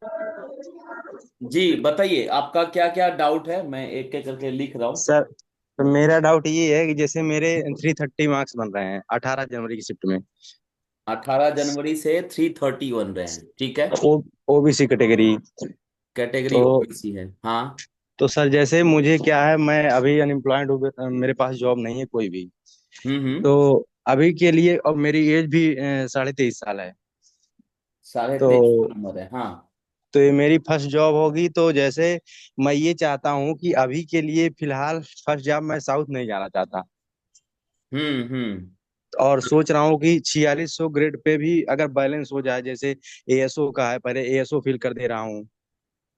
जी बताइए, आपका क्या क्या डाउट है, मैं एक एक करके लिख रहा हूँ। सर, तो मेरा डाउट ये है कि जैसे मेरे 330 मार्क्स बन रहे हैं 18 जनवरी की शिफ्ट में। 18 जनवरी से 330 बन रहे हैं, ठीक है। ओ ओबीसी कैटेगरी। कैटेगरी तो ओबीसी है, हाँ। तो सर जैसे मुझे क्या है, मैं अभी अनएम्प्लॉयड हूँ, मेरे पास जॉब नहीं है कोई भी। हम्म। तो अभी के लिए, और मेरी एज भी 23.5 साल है। 23.5 तो नंबर है, हाँ। तो ये मेरी फर्स्ट जॉब होगी। तो जैसे मैं ये चाहता हूँ कि अभी के लिए फिलहाल फर्स्ट जॉब मैं साउथ नहीं जाना चाहता। हम्म। और सोच रहा हूँ कि 4600 ग्रेड पे भी अगर बैलेंस हो जाए, जैसे एएसओ का है, पहले एएसओ फिल कर दे रहा हूँ।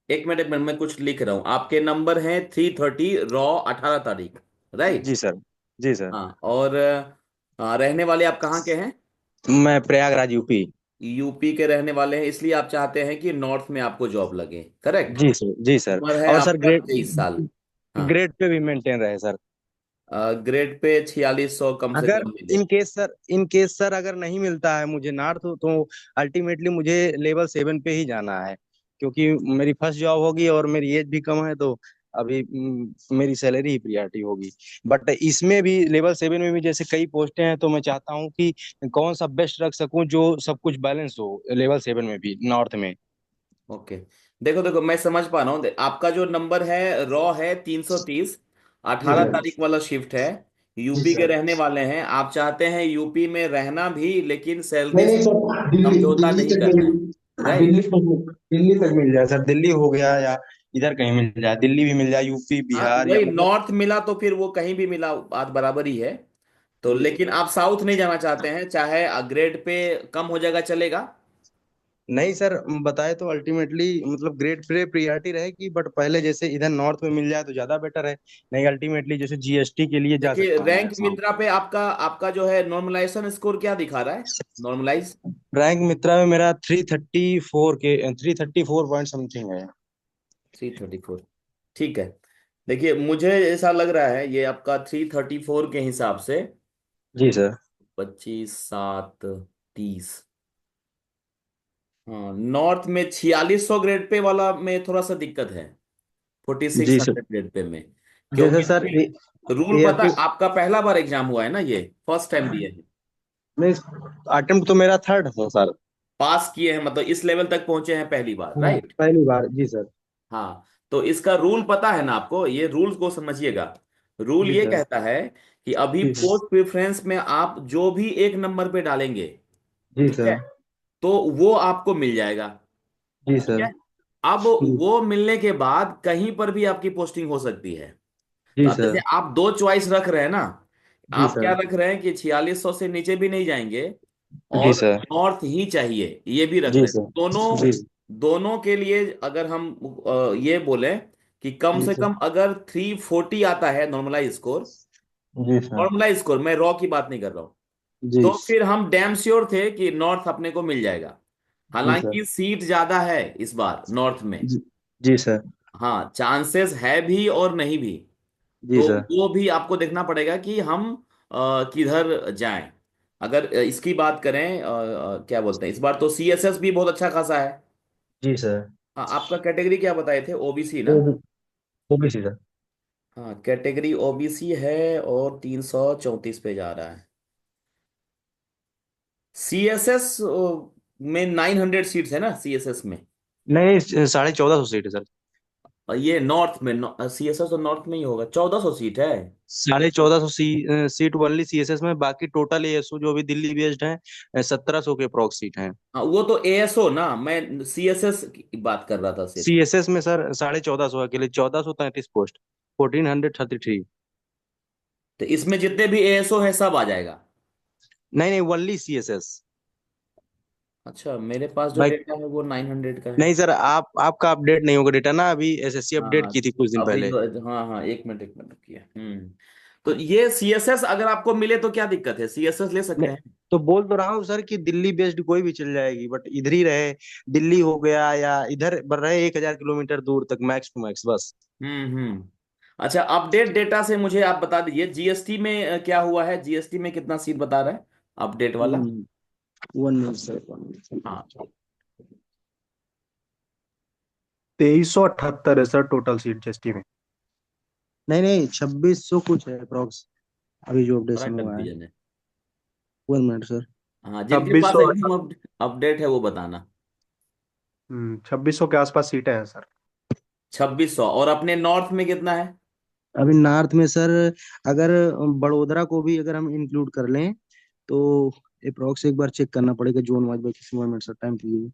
एक मिनट में मैं कुछ लिख रहा हूँ। आपके नंबर हैं 330 रॉ, 18 तारीख, राइट। जी सर। जी सर। हाँ, और रहने वाले आप कहाँ के हैं? मैं प्रयागराज यूपी। यूपी के रहने वाले हैं, इसलिए आप चाहते हैं कि नॉर्थ में आपको जॉब लगे, करेक्ट। जी सर। जी सर। उम्र है और सर आपका ग्रेड 23 साल। हाँ। ग्रेड पे भी मेंटेन रहे सर। ग्रेड पे 4600 कम से अगर कम मिले। इन केस सर अगर नहीं मिलता है मुझे नॉर्थ, तो अल्टीमेटली मुझे लेवल 7 पे ही जाना है। क्योंकि मेरी फर्स्ट जॉब होगी और मेरी एज भी कम है। तो अभी मेरी सैलरी ही प्रियोरिटी होगी। बट इसमें भी लेवल 7 में भी जैसे कई पोस्टें हैं, तो मैं चाहता हूँ कि कौन सा बेस्ट रख सकूं जो सब कुछ बैलेंस हो लेवल 7 में भी नॉर्थ में। ओके, देखो देखो, मैं समझ पा रहा हूँ। आपका जो नंबर है रॉ है 330, जी अठारह सर। तारीख वाला शिफ्ट है। जी यूपी के सर। रहने वाले हैं, आप चाहते हैं यूपी में रहना भी, लेकिन नहीं सैलरी नहीं से सर, दिल्ली समझौता दिल्ली नहीं तक करना है, राइट। दिल्ली तक मिल जाए सर। दिल्ली हो गया या इधर कहीं मिल जाए, दिल्ली भी मिल जाए, यूपी हाँ, बिहार या वही मतलब। नॉर्थ मिला तो फिर वो कहीं भी मिला, बात बराबर ही है। तो जी लेकिन सर। आप साउथ नहीं जाना चाहते हैं, चाहे ग्रेड पे कम हो जाएगा, चलेगा। नहीं सर, बताए तो अल्टीमेटली मतलब ग्रेड पे प्रियोरिटी रहेगी, बट पहले जैसे इधर नॉर्थ में मिल जाए तो ज्यादा बेटर है। नहीं, अल्टीमेटली जैसे जीएसटी के लिए जा देखिए, सकता हूँ मैं रैंक साउथ। मित्रा पे आपका आपका जो है नॉर्मलाइजेशन स्कोर क्या दिखा रहा है? नॉर्मलाइज रैंक मित्रा में मेरा 334 पॉइंट समथिंग है। 334, ठीक है। देखिए, मुझे ऐसा लग रहा है ये आपका 334 के हिसाब से जी सर। 25 7 30। हाँ, नॉर्थ में 4600 ग्रेड पे वाला में थोड़ा सा दिक्कत है, फोर्टी सिक्स जी सर। हंड्रेड ग्रेड पे में। जैसे क्योंकि सर रूल पता, एयरफिल आपका पहला बार एग्जाम हुआ है ना, ये फर्स्ट टाइम दिए हैं? में अटेम्प्ट तो मेरा थर्ड था सर। पास किए हैं, मतलब इस लेवल तक पहुंचे हैं पहली बार, राइट। पहली बार जी सर। हाँ, तो इसका रूल पता है ना आपको, ये रूल को समझिएगा। रूल जी ये सर। कहता है कि अभी जी सर। पोस्ट प्रेफरेंस में आप जो भी एक नंबर पे डालेंगे, जी ठीक है, सर। तो वो आपको मिल जाएगा, जी ठीक सर। है। अब जी। वो मिलने के बाद कहीं पर भी आपकी पोस्टिंग हो सकती है। तो जी अब जैसे सर। आप दो चॉइस रख रहे हैं ना, जी आप क्या सर। रख रहे हैं कि 4600 से नीचे भी नहीं जाएंगे जी और सर। नॉर्थ ही चाहिए, ये भी रख जी रहे हैं। सर। दोनों जी। दोनों के लिए अगर हम ये बोले कि कम जी से सर। कम अगर 340 आता है नॉर्मलाइज स्कोर, जी सर। नॉर्मलाइज स्कोर, मैं रॉ की बात नहीं कर रहा हूँ, जी। तो फिर हम डैम श्योर थे कि नॉर्थ अपने को मिल जाएगा। जी सर। हालांकि सीट ज्यादा है इस बार नॉर्थ में, जी। जी सर। हाँ, चांसेस है भी और नहीं भी। जी तो सर। वो भी आपको देखना पड़ेगा कि हम किधर जाएं। अगर इसकी बात करें, क्या बोलते हैं, इस बार तो सीएसएस भी बहुत अच्छा खासा है। जी सर। हाँ, आपका कैटेगरी क्या बताए थे, ओबीसी ना? OBC sir. हाँ, कैटेगरी ओबीसी है और 334 पे जा रहा है। सीएसएस में 900 सीट्स है ना, सीएसएस में। नहीं, 1450 सीट है सर। और ये नॉर्थ में, सीएसएस तो नॉर्थ में ही होगा, 1400 सीट है। 1450 सीट ओनली सीएसएस में, बाकी टोटल एएसओ जो भी दिल्ली बेस्ड है 1700 के अप्रॉक्स सीट हैं। हाँ, वो तो एएसओ ना, मैं सीएसएस की बात कर रहा था सिर्फ। सीएसएस में सर 1450 अकेले 1433 पोस्ट, 1433। तो इसमें जितने भी एएसओ है सब आ जाएगा। नहीं नहीं, ओनली सीएसएस। अच्छा, मेरे पास जो भाई, डेटा है वो 900 का है। नहीं सर, आपका अपडेट नहीं होगा डेटा ना, अभी एसएससी अपडेट हाँ, की थी कुछ दिन अभी पहले। तो, हाँ हाँ, एक मिनट रुकिए। तो ये सीएसएस अगर आपको मिले तो क्या दिक्कत है, सीएसएस ले सकते नहीं, हैं। तो बोल तो रहा हूँ सर कि दिल्ली बेस्ड कोई भी चल जाएगी, बट इधर ही रहे। दिल्ली हो गया या इधर बढ़ रहे 1000 किलोमीटर दूर तक, मैक्स टू मैक्स बस। हम्म। अच्छा, अपडेट डेटा से मुझे आप बता दीजिए, जीएसटी में क्या हुआ है, जीएसटी में कितना सीट बता रहा है अपडेट वाला? One one minute sir, one हाँ, मिनट। 2378 है सर टोटल सीट जीएसटी में। नहीं नहीं, 2600 कुछ है अप्रोक्स, अभी जो बड़ा अपडेशन हुआ है। कंफ्यूजन है। 1 मिनट सर। हाँ, जिनके छब्बीस पास सौ एकदम अपडेट है वो बताना। 2600 के आसपास सीटें हैं सर। 2600। और अपने नॉर्थ में कितना है? अभी नॉर्थ में सर, अगर बड़ोदरा को भी अगर हम इंक्लूड कर लें तो अप्रोक्स एक बार चेक करना पड़ेगा zone wise by. 1 minute sir, time दीजिए।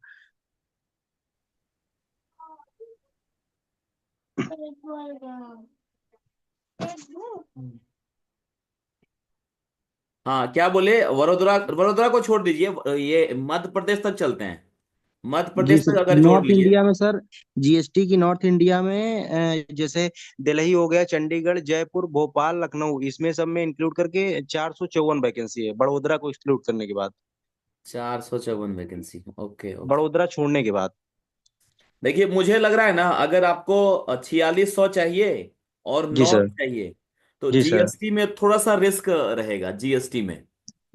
हाँ, क्या बोले? वडोदरा, वडोदरा को छोड़ दीजिए, ये मध्य प्रदेश तक चलते हैं। मध्य जी प्रदेश सर, तक अगर जोड़ नॉर्थ लिए। इंडिया में सर, जीएसटी की नॉर्थ इंडिया में जैसे दिल्ली हो गया, चंडीगढ़, जयपुर, भोपाल, लखनऊ, इसमें सब में इंक्लूड करके 454 वैकेंसी है, बड़ोदरा को एक्सक्लूड करने के बाद। 454 वैकेंसी, ओके ओके। बड़ोदरा छोड़ने के बाद। देखिए, मुझे लग रहा है ना, अगर आपको 4600 चाहिए और जी नॉर्थ सर। चाहिए, तो जी सर। जीएसटी में थोड़ा सा रिस्क रहेगा जीएसटी में।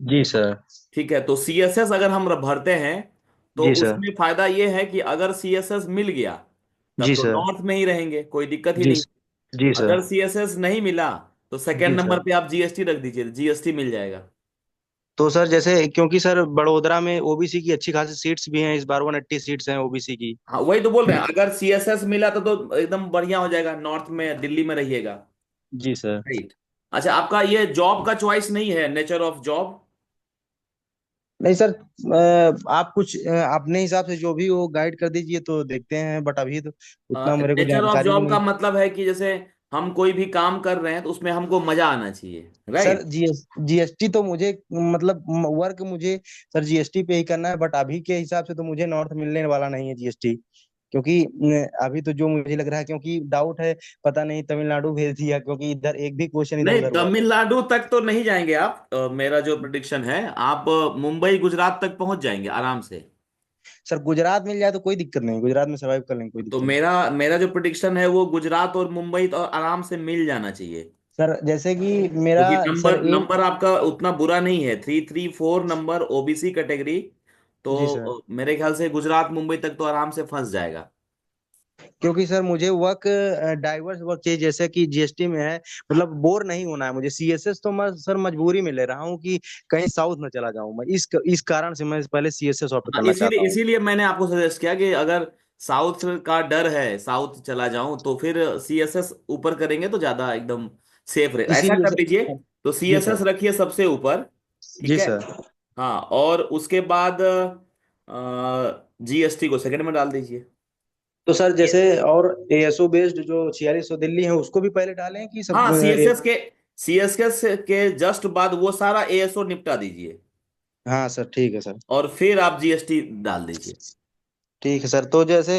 जी सर। ठीक है, तो सीएसएस अगर हम भरते हैं तो जी सर। उसमें फायदा ये है कि अगर सीएसएस मिल गया तब जी तो सर। नॉर्थ में ही रहेंगे, कोई दिक्कत ही जी। नहीं। जी सर। अगर सीएसएस नहीं मिला तो सेकंड जी नंबर सर। पे आप जीएसटी रख दीजिए, जीएसटी मिल जाएगा। तो सर जैसे, क्योंकि सर बड़ोदरा में ओबीसी की अच्छी खासी सीट्स भी हैं, इस बार 180 सीट्स हैं ओबीसी की। हाँ, वही तो बोल रहे हैं, अगर सीएसएस मिला तो एकदम बढ़िया हो जाएगा, नॉर्थ में दिल्ली में रहिएगा। जी सर। राइट। अच्छा, आपका ये जॉब का चॉइस नहीं है, नेचर ऑफ जॉब? नहीं सर, आप कुछ अपने हिसाब से जो भी हो गाइड कर दीजिए तो देखते हैं, बट अभी तो उतना मेरे को नेचर ऑफ जानकारी भी जॉब नहीं। का मतलब है कि जैसे हम कोई भी काम कर रहे हैं तो उसमें हमको मजा आना चाहिए, सर राइट। जीएसटी तो मुझे, मतलब वर्क मुझे सर जीएसटी पे ही करना है, बट अभी के हिसाब से तो मुझे नॉर्थ मिलने वाला नहीं है जीएसटी। क्योंकि अभी तो जो मुझे लग रहा है, क्योंकि डाउट है, पता नहीं तमिलनाडु भेज दिया, क्योंकि इधर एक भी क्वेश्चन इधर नहीं, उधर हुआ था। तमिलनाडु तक तो नहीं जाएंगे आप, मेरा जो प्रिडिक्शन है, आप मुंबई गुजरात तक पहुंच जाएंगे आराम से। सर गुजरात मिल जाए तो कोई दिक्कत नहीं, गुजरात में सर्वाइव कर लेंगे, कोई तो दिक्कत नहीं। मेरा मेरा जो प्रिडिक्शन है वो गुजरात और मुंबई तो आराम से मिल जाना चाहिए। सर जैसे कि मेरा, क्योंकि सर नंबर एम। नंबर आपका उतना बुरा नहीं है, 334 नंबर ओबीसी कैटेगरी। तो जी सर। मेरे ख्याल से गुजरात मुंबई तक तो आराम से फंस जाएगा। क्योंकि सर मुझे वर्क, डाइवर्स वर्क चाहिए, जैसे कि जीएसटी में है, मतलब बोर नहीं होना है मुझे। सीएसएस तो मैं सर मजबूरी में ले रहा हूँ कि कहीं साउथ में चला जाऊं मैं, इस कारण से मैं पहले सीएसएस ऑप्ट हाँ, करना चाहता इसीलिए हूँ। इसीलिए मैंने आपको सजेस्ट किया कि अगर साउथ का डर है, साउथ चला जाऊं, तो फिर सीएसएस ऊपर करेंगे तो ज्यादा एकदम सेफ रहे। ऐसा इसीलिए कर लीजिए, सर। तो जी सीएसएस सर। रखिए सबसे ऊपर। ठीक जी है। सर। हाँ, और उसके बाद जीएसटी को सेकंड में डाल दीजिए। तो सर जैसे, और एएसओ बेस्ड जो 4600 दिल्ली है उसको भी पहले डालें कि सब हाँ, सीएसएस के जस्ट बाद वो सारा एएसओ निपटा दीजिए, हाँ सर, ठीक है सर। और फिर आप जीएसटी डाल दीजिए। ठीक है सर, तो जैसे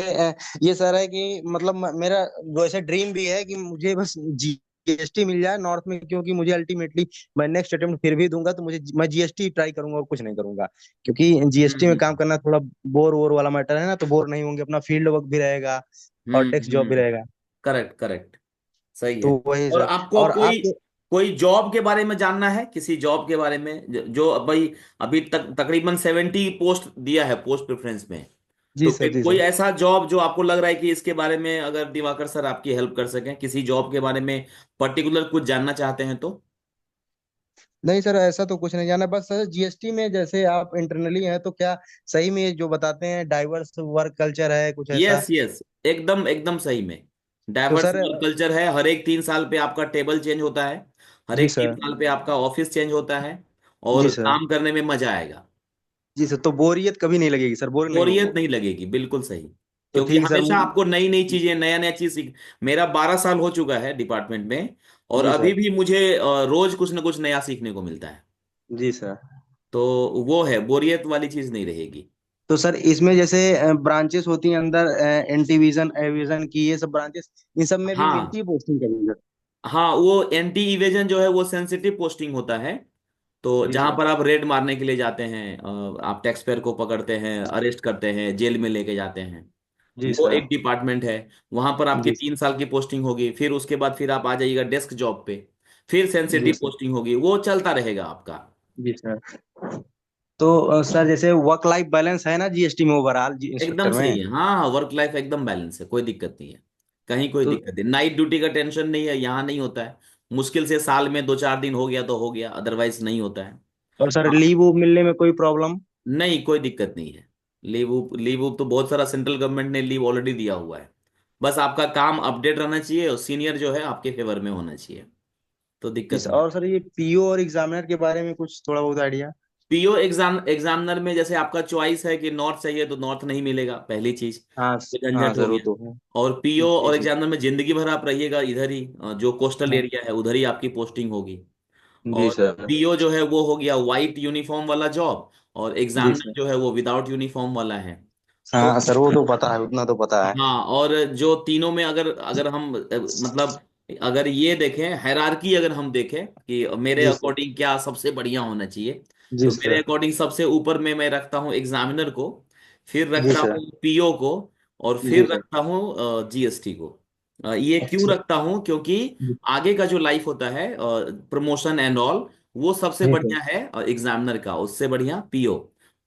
ये सर है कि मतलब मेरा वैसे ड्रीम भी है कि मुझे बस जीएसटी मिल जाए नॉर्थ में, क्योंकि मुझे अल्टीमेटली, मैं नेक्स्ट अटेम्प्ट फिर भी दूंगा तो मुझे, मैं जीएसटी ट्राई करूंगा और कुछ नहीं करूंगा। क्योंकि जीएसटी में काम हम्म करना थोड़ा बोर वोर वाला मैटर है ना, तो बोर नहीं होंगे, अपना फील्ड वर्क भी रहेगा और हम्म टैक्स जॉब भी हम्म रहेगा। करेक्ट करेक्ट, सही तो है। वही और सर। आपको और कोई आपके। कोई जॉब के बारे में जानना है, किसी जॉब के बारे में जो भाई अभी तक तकरीबन 70 पोस्ट दिया है पोस्ट प्रेफरेंस में। जी तो सर। फिर जी कोई सर। ऐसा जॉब जो आपको लग रहा है कि इसके बारे में अगर दिवाकर सर आपकी हेल्प कर सकें, किसी जॉब के बारे में पर्टिकुलर कुछ जानना चाहते हैं तो? नहीं सर, ऐसा तो कुछ नहीं जाना, बस सर जीएसटी में जैसे आप इंटरनली हैं तो क्या सही में ये जो बताते हैं डाइवर्स वर्क कल्चर है कुछ ऐसा? यस यस, एकदम एकदम सही में। तो डाइवर्स सर। वर्क कल्चर है, हर एक 3 साल पे आपका टेबल चेंज होता है, हर जी एक तीन सर। साल पे आपका ऑफिस चेंज होता है, जी और सर। काम करने में मजा आएगा। जी सर, तो बोरियत कभी नहीं लगेगी सर, बोर नहीं बोरियत होंगे। नहीं लगेगी, बिल्कुल सही। तो क्योंकि ठीक है सर। हमेशा आपको नई नई चीजें, नया नया चीज सीख। मेरा 12 साल हो चुका है डिपार्टमेंट में, और जी अभी सर। भी मुझे रोज कुछ ना कुछ नया सीखने को मिलता है। जी सर। तो वो है, बोरियत वाली चीज नहीं रहेगी। तो सर इसमें जैसे ब्रांचेस होती हैं अंदर, एंटीविजन एविजन की, ये सब ब्रांचेस, इन सब में भी हाँ मिलती है पोस्टिंग कभी सर? हाँ, वो एंटी इवेजन जो है वो सेंसिटिव पोस्टिंग होता है। तो जी जहां सर। पर आप रेड मारने के लिए जाते हैं, आप टैक्स पेयर को पकड़ते हैं, अरेस्ट करते हैं, जेल में लेके जाते हैं, जी वो सर। एक डिपार्टमेंट है। वहां पर आपकी जी। 3 साल की पोस्टिंग होगी, फिर उसके बाद फिर आप आ जाइएगा डेस्क जॉब पे, फिर जी सेंसिटिव सर। पोस्टिंग होगी, वो चलता रहेगा आपका। जी सर। तो सर जैसे वर्क लाइफ बैलेंस है ना जीएसटी में, ओवरऑल एकदम इंस्पेक्टर सही में। है, हाँ हाँ, वर्क लाइफ एकदम बैलेंस है, कोई दिक्कत नहीं है। कहीं कोई तो दिक्कत नहीं, नाइट ड्यूटी का टेंशन नहीं है, यहाँ नहीं होता है। मुश्किल से साल में 2-4 दिन हो गया तो हो गया, अदरवाइज नहीं होता है। और सर हाँ, लीव वो मिलने में कोई प्रॉब्लम? नहीं कोई दिक्कत नहीं है। लीव तो बहुत सारा सेंट्रल गवर्नमेंट ने लीव ऑलरेडी दिया हुआ है। बस आपका काम अपडेट रहना चाहिए और सीनियर जो है आपके फेवर में होना चाहिए, तो जी दिक्कत सर। नहीं। और सर ये पीओ और एग्जामिनर के बारे में कुछ थोड़ा बहुत आइडिया? एग्जामिनर में जैसे आपका चॉइस है कि नॉर्थ चाहिए तो नॉर्थ नहीं मिलेगा, पहली चीज। हाँ ये हाँ झंझट हो सर वो गया। तो है। और पीओ जी और सर। एग्जामिनर में जिंदगी भर आप रहिएगा इधर ही, जो कोस्टल हाँ एरिया है उधर ही आपकी पोस्टिंग होगी। जी और सर। पीओ जो है वो हो गया वाइट यूनिफॉर्म वाला जॉब, और जी एग्जामिनर सर। जो है वो विदाउट यूनिफॉर्म वाला है। तो हाँ सर वो तो पता है, उतना तो पता है। हाँ, और जो तीनों में अगर अगर हम मतलब अगर ये देखें हायरार्की, अगर हम देखें कि मेरे जी सर। अकॉर्डिंग क्या सबसे बढ़िया होना चाहिए, जी तो मेरे सर। अकॉर्डिंग सबसे ऊपर में मैं रखता हूँ एग्जामिनर को, फिर जी रखता सर। हूँ पीओ को, और जी फिर सर। रखता हूँ जीएसटी को। ये क्यों अच्छा। रखता हूँ, क्योंकि जी आगे का जो लाइफ होता है, प्रमोशन एंड ऑल, वो सबसे जी सर। बढ़िया है एग्जामिनर का, उससे बढ़िया पीओ।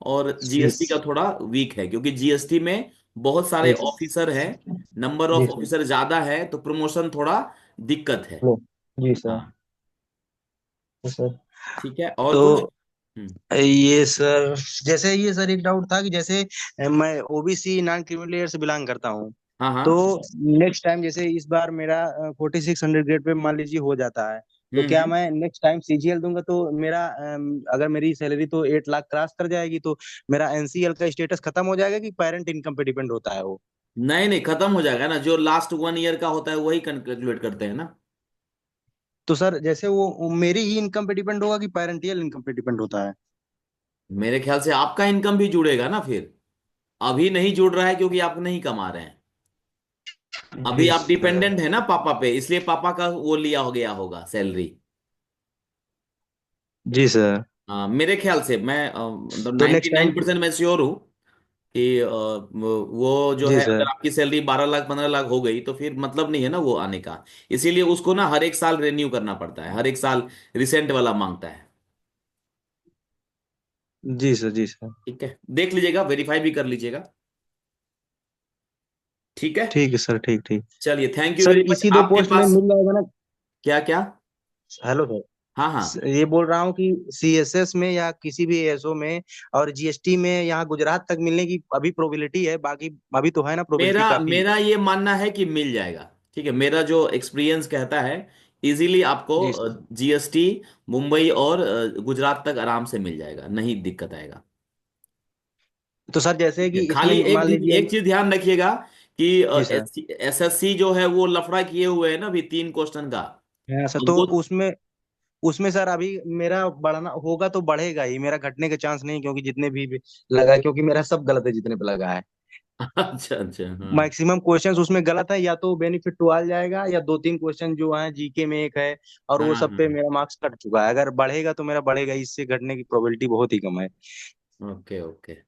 और जी जीएसटी का थोड़ा वीक है, क्योंकि जीएसटी में बहुत सारे जी सर। ऑफिसर हैं, नंबर जी ऑफ सर। ऑफिसर ज्यादा है, तो प्रमोशन थोड़ा दिक्कत है। लो। जी सर। हाँ, तो सर ठीक है, और कुछ? तो हम्म। ये सर, जैसे ये सर एक डाउट था कि जैसे मैं ओबीसी नॉन क्रिमिनल एयर से बिलोंग करता हूँ। हाँ हाँ। तो नेक्स्ट टाइम जैसे इस बार मेरा 4600 ग्रेड पे मान लीजिए हो जाता है, तो क्या हम्म। मैं नेक्स्ट टाइम सीजीएल दूंगा तो मेरा अगर मेरी सैलरी तो 8 लाख क्रॉस कर जाएगी, तो मेरा एनसीएल का स्टेटस खत्म हो जाएगा कि पेरेंट इनकम पे डिपेंड होता है वो? नहीं नहीं, खत्म हो जाएगा ना, जो लास्ट 1 ईयर का होता है वही कैलकुलेट करते हैं ना। तो सर जैसे वो मेरी ही इनकम पे डिपेंड होगा कि पेरेंटियल इनकम पे डिपेंड होता है? मेरे ख्याल से आपका इनकम भी जुड़ेगा ना फिर। अभी नहीं जुड़ रहा है क्योंकि आप नहीं कमा रहे हैं। अभी जी आप डिपेंडेंट सर। है ना पापा पे, इसलिए पापा का वो लिया हो गया होगा सैलरी। जी सर। मेरे ख्याल से मैं मतलब तो ninety next nine time. Percent मैं श्योर हूँ कि वो जो जी है, सर। अगर आपकी सैलरी 12 लाख 15 लाख हो गई तो फिर मतलब नहीं है ना वो आने का। इसीलिए उसको ना हर एक साल रेन्यू करना पड़ता है, हर एक साल रिसेंट वाला मांगता है। जी सर। जी सर। ठीक है, देख लीजिएगा, वेरीफाई भी कर लीजिएगा। ठीक है। ठीक है सर, ठीक ठीक। चलिए, thank you sir very much इसी दो आपके पोस्ट में पास। मिल जाएगा ना? क्या क्या? हेलो हाँ हाँ। सर, ये बोल रहा हूँ कि सीएसएस में या किसी भी एएसओ में और जीएसटी में यहाँ गुजरात तक मिलने की अभी प्रोबेबिलिटी है, बाकी अभी तो है ना प्रोबेबिलिटी मेरा काफी? मेरा ये मानना है कि मिल जाएगा। ठीक है, मेरा जो एक्सपीरियंस कहता है, इजीली आपको जी सर। जीएसटी मुंबई और गुजरात तक आराम से मिल जाएगा, नहीं दिक्कत आएगा। तो सर जैसे ठीक है, कि इसमें खाली मान लीजिए। एक चीज ध्यान रखिएगा कि जी सर। एसएससी जो है वो लफड़ा किए हुए है ना अभी 3 क्वेश्चन का। हाँ सर, अब तो वो उसमें उसमें सर अभी मेरा बढ़ना होगा तो बढ़ेगा ही, मेरा घटने के चांस नहीं, क्योंकि जितने भी लगा है, क्योंकि मेरा सब गलत है जितने पे लगा है। अच्छा अच्छा, हाँ मैक्सिमम क्वेश्चंस उसमें गलत है, या तो बेनिफिट टू ऑल जाएगा, या 2-3 क्वेश्चन जो है जीके में एक है, और हाँ वो हाँ सब पे मेरा मार्क्स कट चुका है। अगर बढ़ेगा तो मेरा बढ़ेगा, इससे घटने की प्रोबेबिलिटी बहुत ही कम है। Okay okay.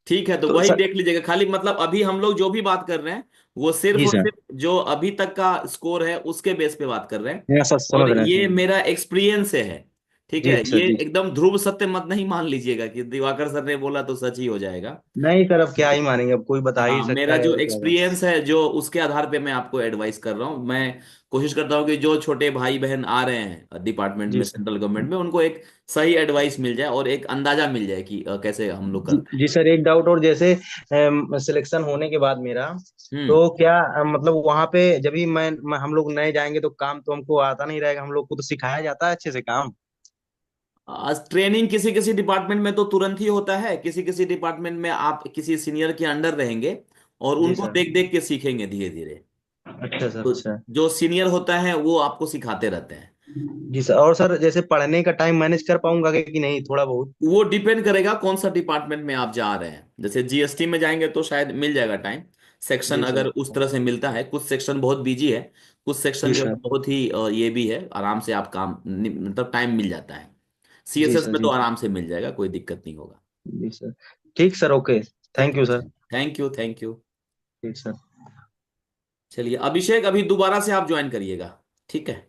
ठीक है, तो तो वही सर। देख लीजिएगा, खाली मतलब अभी हम लोग जो भी बात कर रहे हैं वो सिर्फ जी और सर। सिर्फ जो अभी तक का स्कोर है उसके बेस पे बात कर रहे हैं। हाँ सर और समझ रहे हैं, ये समझ रहे मेरा एक्सपीरियंस से है। ठीक हैं। है, जी सर। ये जी एकदम ध्रुव सत्य मत नहीं मान लीजिएगा कि दिवाकर सर ने बोला तो सच ही हो जाएगा। नहीं सर, अब क्या ही मानेंगे, अब कोई बता ही हाँ, सकता मेरा है जो और क्या बात। एक्सपीरियंस है जो उसके आधार पे मैं आपको एडवाइस कर रहा हूँ। मैं कोशिश करता हूँ कि जो छोटे भाई बहन आ रहे हैं डिपार्टमेंट जी में, सर। सेंट्रल गवर्नमेंट में, उनको एक सही एडवाइस मिल जाए और एक अंदाजा मिल जाए कि कैसे हम लोग जी करते हैं। जी सर, एक डाउट और, जैसे सिलेक्शन होने के बाद मेरा, हम्म। तो क्या मतलब वहां पे जब भी मैं हम लोग नए जाएंगे तो काम तो हमको आता नहीं रहेगा, हम लोग को तो सिखाया जाता है अच्छे से काम? आज ट्रेनिंग किसी किसी डिपार्टमेंट में तो तुरंत ही होता है, किसी किसी डिपार्टमेंट में आप किसी सीनियर के अंडर रहेंगे और जी उनको सर। देख देख के सीखेंगे धीरे धीरे। अच्छा सर, तो अच्छा। जो सीनियर होता है वो आपको सिखाते रहते हैं। जी सर। और सर जैसे पढ़ने का टाइम मैनेज कर पाऊंगा कि नहीं, थोड़ा बहुत? वो डिपेंड करेगा कौन सा डिपार्टमेंट में आप जा रहे हैं। जैसे जीएसटी में जाएंगे तो शायद मिल जाएगा टाइम, सेक्शन जी अगर सर। उस तरह से मिलता है। कुछ सेक्शन बहुत बिजी है, कुछ सेक्शन जी जो है सर। बहुत ही ये भी है, आराम से आप काम मतलब टाइम मिल जाता है। जी सीएसएस सर। में तो जी आराम से मिल जाएगा, कोई दिक्कत नहीं होगा। जी सर। ठीक सर, ओके। ठीक थैंक है, you sir. Thank you thank you. ठीक सर। चलिए अभिषेक, अभी दोबारा से आप ज्वाइन करिएगा। ठीक है।